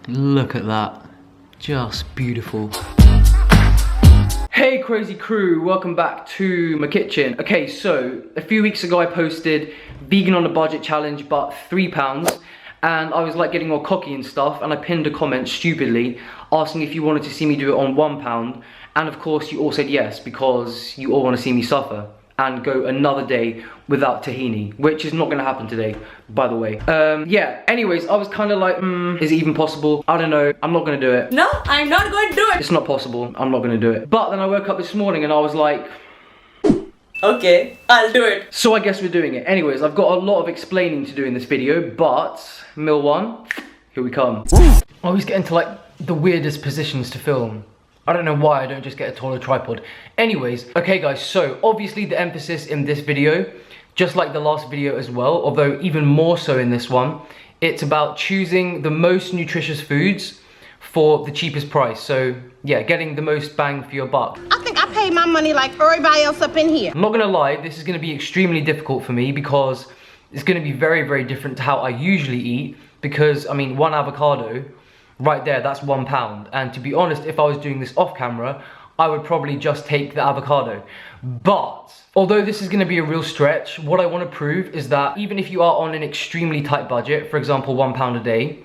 Look at that. Just beautiful. Hey crazy crew, welcome back to my kitchen. Okay, so a few weeks ago I posted vegan on a budget challenge but £3, and I was like getting all cocky and stuff, and I pinned a comment stupidly asking if you wanted to see me do it on £1, and of course you all said yes because you all want to see me suffer and go another day without tahini, which is not gonna happen today, by the way. Yeah, anyways, I was kind of like, is it even possible? I don't know, I'm not gonna do it. No, I'm not going to do it. It's not possible, I'm not gonna do it. But then I woke up this morning and I was like, Okay, I'll do it. so I guess we're doing it. Anyways, I've got a lot of explaining to do in this video, but meal one, here we come. I always get into like the weirdest positions to film. I don't know why I don't just get a taller tripod. Anyways, okay guys, so obviously the emphasis in this video, just like the last video as well, although even more so in this one, it's about choosing the most nutritious foods for the cheapest price. So yeah, getting the most bang for your buck. I think I paid my money like everybody else up in here. I'm not gonna lie, this is gonna be extremely difficult for me because it's gonna be very, very different to how I usually eat, because I mean, one avocado, right there, that's £1. And to be honest, if I was doing this off camera, I would probably just take the avocado. But although this is gonna be a real stretch, what I wanna prove is that even if you are on an extremely tight budget, for example, £1 a day,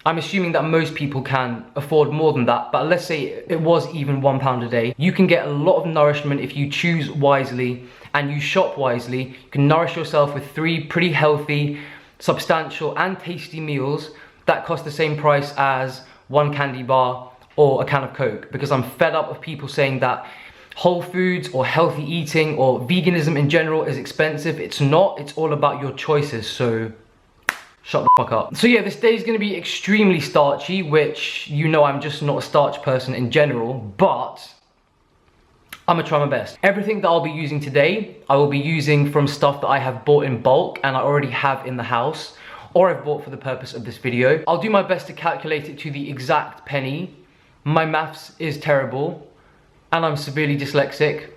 I'm assuming that most people can afford more than that, but let's say it was even £1 a day, you can get a lot of nourishment if you choose wisely and you shop wisely. You can nourish yourself with 3 pretty healthy, substantial and tasty meals that cost the same price as 1 candy bar or a can of Coke, because I'm fed up of people saying that whole foods or healthy eating or veganism in general is expensive. It's not, it's all about your choices, so shut the fuck up. So yeah, this day is gonna be extremely starchy, which you know I'm just not a starch person in general, but I'm gonna try my best. Everything that I'll be using today, I will be using from stuff that I have bought in bulk and I already have in the house, or I've bought for the purpose of this video. I'll do my best to calculate it to the exact penny. My maths is terrible, and I'm severely dyslexic.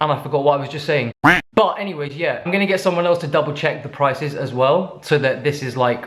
And I forgot what I was just saying. But anyways, yeah, I'm gonna get someone else to double check the prices as well, so that this is like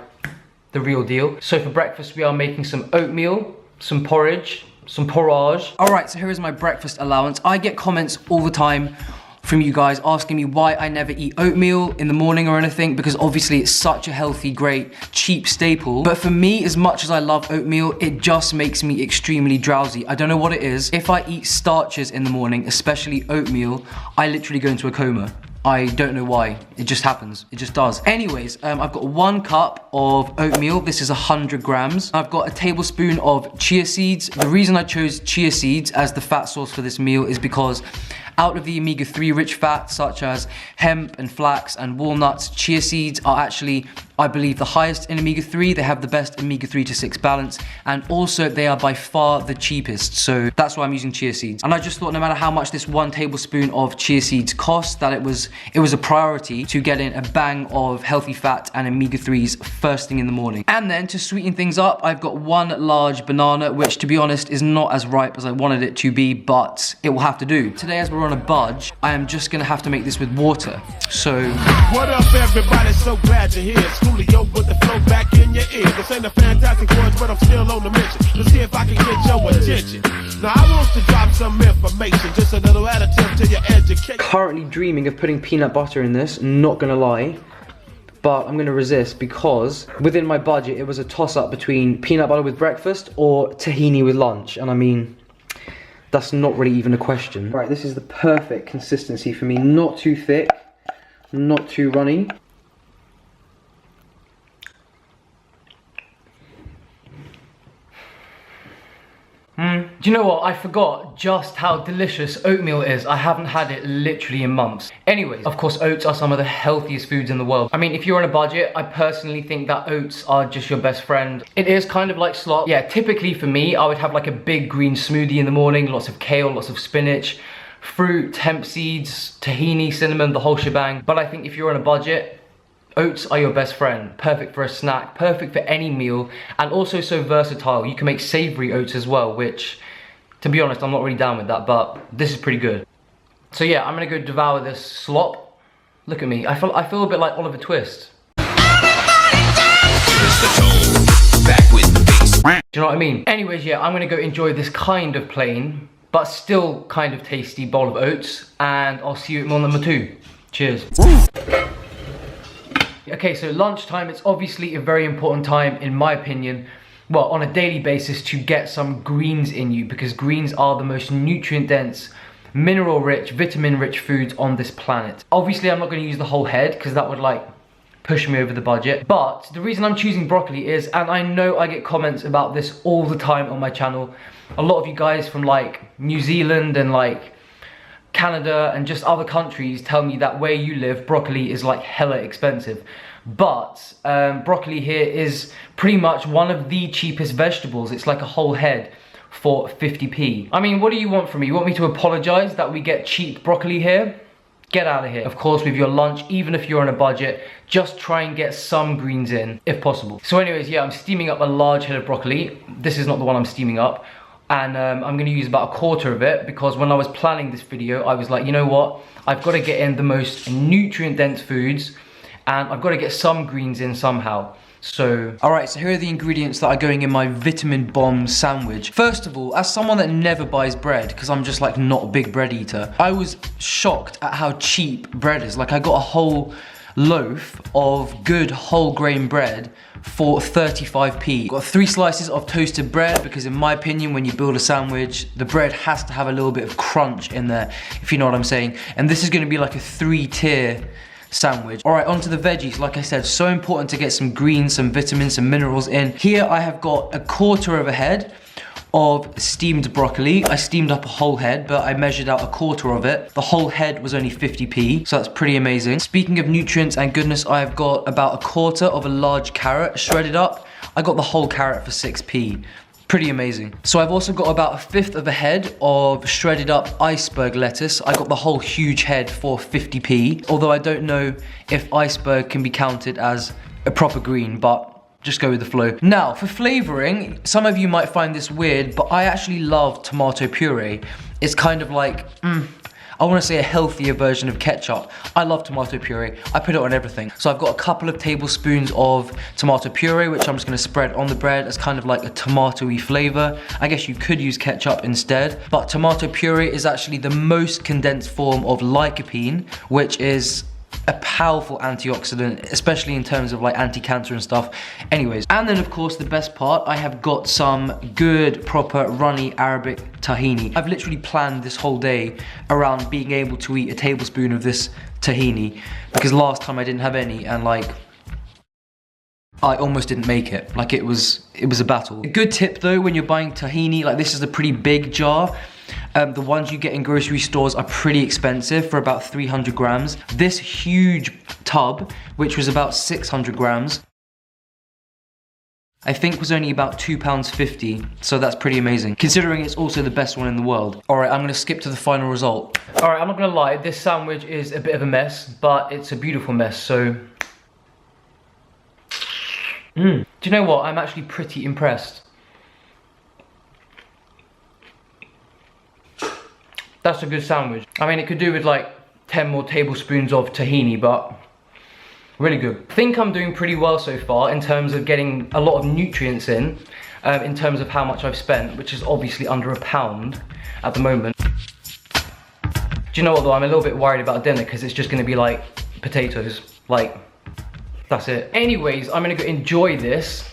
the real deal. So for breakfast, we are making some oatmeal, some porridge, some porridge. All right, so here is my breakfast allowance. I get comments all the time from you guys asking me why I never eat oatmeal in the morning or anything, because obviously it's such a healthy, great, cheap staple. But for me, as much as I love oatmeal, it just makes me extremely drowsy. I don't know what it is. If I eat starches in the morning, especially oatmeal, I literally go into a coma. I don't know why, it just happens, it just does. Anyways, I've got 1 cup of oatmeal, this is 100 grams. I've got a tablespoon of chia seeds. The reason I chose chia seeds as the fat source for this meal is because out of the omega-3 rich fats such as hemp and flax and walnuts, chia seeds are actually, I believe, the highest in omega-3. They have the best omega-3 to 6 balance, and also they are by far the cheapest. So that's why I'm using chia seeds. And I just thought no matter how much this 1 tablespoon of chia seeds costs, that it was a priority to get in a bang of healthy fat and omega-3s first thing in the morning. And then to sweeten things up, I've got 1 large banana, which to be honest is not as ripe as I wanted it to be, but it will have to do. Today, as we're on a budge, I am just gonna have to make this with water. So what up everybody, so glad you're here. Studio with the flow back in your ear. This ain't a fantastic voice, but I'm still on the mission. Let's see if I can get your attention. Now I want to drop some information, just a little additive to your education. Currently dreaming of putting peanut butter in this, not gonna lie, but I'm gonna resist because within my budget it was a toss-up between peanut butter with breakfast or tahini with lunch, and I mean, that's not really even a question. Right, this is the perfect consistency for me. Not too thick, not too runny. Do you know what? I forgot just how delicious oatmeal is. I haven't had it literally in months. Anyways, of course, oats are some of the healthiest foods in the world. I mean, if you're on a budget, I personally think that oats are just your best friend. It is kind of like slop. Yeah, typically for me, I would have like a big green smoothie in the morning, lots of kale, lots of spinach, fruit, hemp seeds, tahini, cinnamon, the whole shebang. But I think if you're on a budget, oats are your best friend. Perfect for a snack, perfect for any meal, and also so versatile. You can make savory oats as well, which, to be honest, I'm not really down with that, but this is pretty good. So yeah, I'm gonna go devour this slop. Look at me, I feel a bit like Oliver Twist. It's the Do you know what I mean? Anyways, yeah, I'm gonna go enjoy this kind of plain, but still kind of tasty bowl of oats, and I'll see you at meal number 2. Cheers. Okay, so lunchtime, it's obviously a very important time, in my opinion, well, on a daily basis, to get some greens in you, because greens are the most nutrient-dense, mineral-rich, vitamin-rich foods on this planet. Obviously, I'm not gonna use the whole head, because that would like push me over the budget. But the reason I'm choosing broccoli is, and I know I get comments about this all the time on my channel, a lot of you guys from like New Zealand and like Canada and just other countries tell me that where you live, broccoli is like hella expensive. But broccoli here is pretty much one of the cheapest vegetables. It's like a whole head for 50p. I mean, what do you want from me? You want me to apologize that we get cheap broccoli here? Get out of here. Of course, with your lunch, even if you're on a budget, just try and get some greens in, if possible. So anyways, yeah, I'm steaming up a large head of broccoli. This is not the one I'm steaming up. And I'm gonna use about a quarter of it, because when I was planning this video, I was like, you know what? I've gotta get in the most nutrient-dense foods, and I've gotta get some greens in somehow. So, alright, so here are the ingredients that are going in my vitamin bomb sandwich. First of all, as someone that never buys bread, because I'm just like not a big bread eater, I was shocked at how cheap bread is. Like, I got a whole loaf of good whole grain bread for 35p. Got 3 slices of toasted bread, because in my opinion, when you build a sandwich, the bread has to have a little bit of crunch in there, if you know what I'm saying. And this is gonna be like a 3-tier sandwich. All right, onto the veggies. Like I said, so important to get some greens, some vitamins, some minerals in. Here I have got a quarter of a head of steamed broccoli. I steamed up a whole head, but I measured out a quarter of it. The whole head was only 50p, so that's pretty amazing. Speaking of nutrients and goodness, I have got about a quarter of a large carrot shredded up. I got the whole carrot for 6p. Pretty amazing. So I've also got about 1/5 of a head of shredded up iceberg lettuce. I got the whole huge head for 50p, although I don't know if iceberg can be counted as a proper green, but just go with the flow. Now, for flavoring, some of you might find this weird, but I actually love tomato puree. It's kind of like, I want to say a healthier version of ketchup. I love tomato puree. I put it on everything. So I've got a couple of tablespoons of tomato puree, which I'm just going to spread on the bread as kind of like a tomatoey flavor. I guess you could use ketchup instead, but tomato puree is actually the most condensed form of lycopene, which is a powerful antioxidant, especially in terms of like anti-cancer and stuff. Anyways, and then of course the best part, I have got some good proper runny Arabic tahini. I've literally planned this whole day around being able to eat a tablespoon of this tahini, because last time I didn't have any, and like I almost didn't make it. Like it was a battle. A good tip though, when you're buying tahini, like this is a pretty big jar. The ones you get in grocery stores are pretty expensive, for about 300 grams. This huge tub, which was about 600 grams, I think was only about £2.50, so that's pretty amazing, considering it's also the best one in the world. All right, I'm gonna skip to the final result. All right, I'm not gonna lie, this sandwich is a bit of a mess, but it's a beautiful mess, so. Do you know what? I'm actually pretty impressed. That's a good sandwich. I mean, it could do with like 10 more tablespoons of tahini, but really good. I think I'm doing pretty well so far in terms of getting a lot of nutrients in terms of how much I've spent, which is obviously under £1 at the moment. Do you know what though? I'm a little bit worried about dinner, because it's just gonna be like potatoes, like that's it. Anyways, I'm gonna go enjoy this,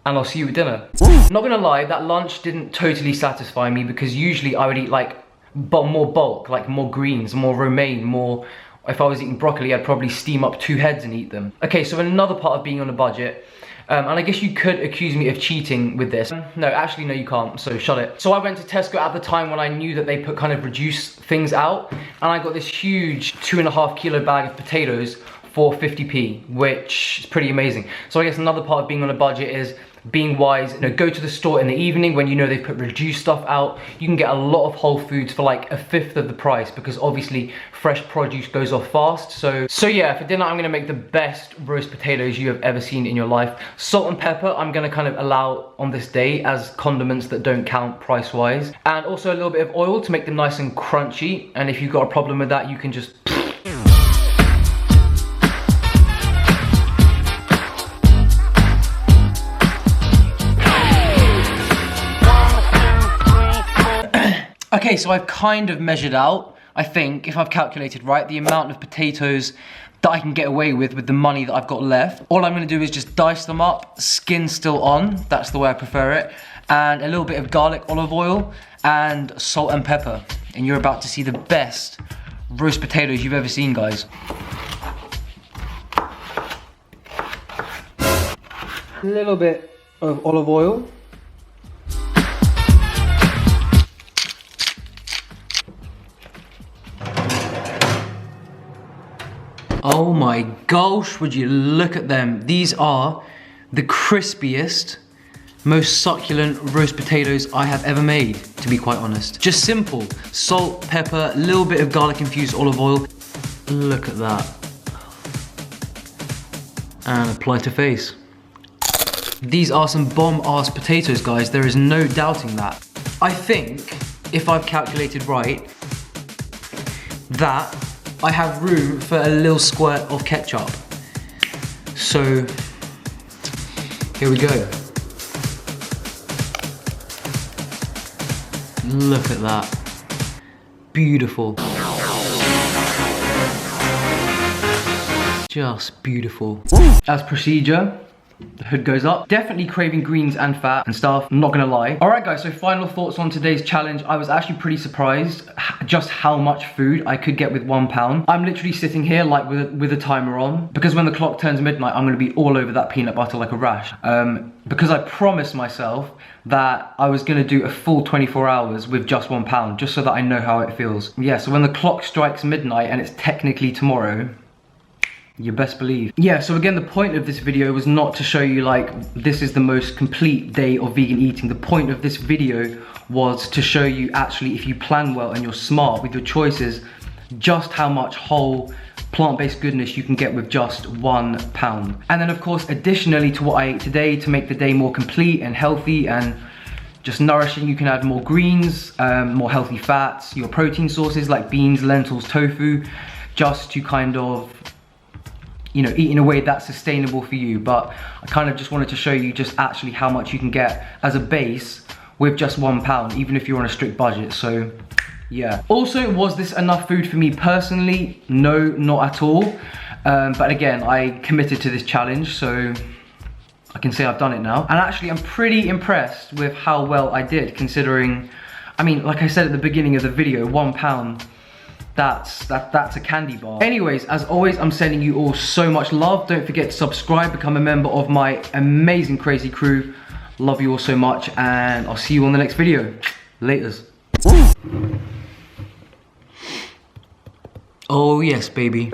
and I'll see you at dinner. Not gonna lie, that lunch didn't totally satisfy me, because usually I would eat like more bulk, like more greens, more romaine, more. If I was eating broccoli, I'd probably steam up 2 heads and eat them. Okay, so another part of being on a budget, and I guess you could accuse me of cheating with this. No, actually, no, you can't, so shut it. So I went to Tesco at the time when I knew that they put kind of reduced things out, and I got this huge 2.5 kilo bag of potatoes for 50p, which is pretty amazing. So I guess another part of being on a budget is being wise. You know, go to the store in the evening when you know they put reduced stuff out. You can get a lot of whole foods for like 1/5 of the price, because obviously fresh produce goes off fast. So yeah, for dinner I'm gonna make the best roast potatoes you have ever seen in your life. Salt and pepper I'm gonna kind of allow on this day as condiments that don't count price wise, and also a little bit of oil to make them nice and crunchy. And if you've got a problem with that, you can just Okay, so I've kind of measured out, I think, if I've calculated right, the amount of potatoes that I can get away with the money that I've got left. All I'm gonna do is just dice them up, skin still on, that's the way I prefer it, and a little bit of garlic, olive oil, and salt and pepper. And you're about to see the best roast potatoes you've ever seen, guys. A little bit of olive oil. Oh my gosh, would you look at them. These are the crispiest, most succulent roast potatoes I have ever made, to be quite honest. Just simple, salt, pepper, a little bit of garlic infused olive oil. Look at that. And apply to face. These are some bomb-ass potatoes, guys. There is no doubting that. I think, if I've calculated right, that I have room for a little squirt of ketchup. So, here we go. Look at that. Beautiful. Just beautiful. As procedure, the hood goes up. Definitely craving greens and fat and stuff, I'm not gonna lie. Alright guys, so final thoughts on today's challenge. I was actually pretty surprised just how much food I could get with £1. I'm literally sitting here like with a timer on, because when the clock turns midnight, I'm gonna be all over that peanut butter like a rash. Because I promised myself that I was gonna do a full 24 hours with just £1, just so that I know how it feels. Yeah, so when the clock strikes midnight and it's technically tomorrow, you best believe. Yeah, so again, the point of this video was not to show you like, this is the most complete day of vegan eating. The point of this video was to show you actually, if you plan well and you're smart with your choices, just how much whole plant-based goodness you can get with just £1. And then of course, additionally to what I ate today, to make the day more complete and healthy and just nourishing, you can add more greens, more healthy fats, your protein sources like beans, lentils, tofu, just to kind of, you know, eat in a way that's sustainable for you. But I kind of just wanted to show you just actually how much you can get as a base with just £1, even if you're on a strict budget. So yeah. Also, was this enough food for me personally? No, not at all. But again, I committed to this challenge, so I can say I've done it now. And actually, I'm pretty impressed with how well I did, considering, I mean, like I said at the beginning of the video, £1, that's a candy bar. Anyways, as always, I'm sending you all so much love. Don't forget to subscribe, become a member of my amazing crazy crew. Love you all so much, and I'll see you on the next video. Laters. Oh yes, baby.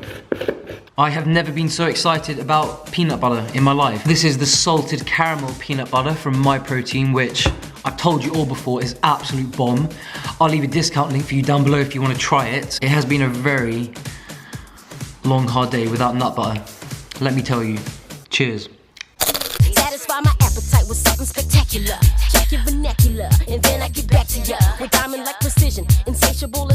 I have never been so excited about peanut butter in my life. This is the salted caramel peanut butter from My Protein, which I've told you all before is absolute bomb. I'll leave a discount link for you down below if you want to try it. It has been a very long, hard day without nut butter. Let me tell you. Cheers. Satisfy my appetite with something spectacular. Check your vernacular, and then I get back to ya with diamond-like precision, insatiable.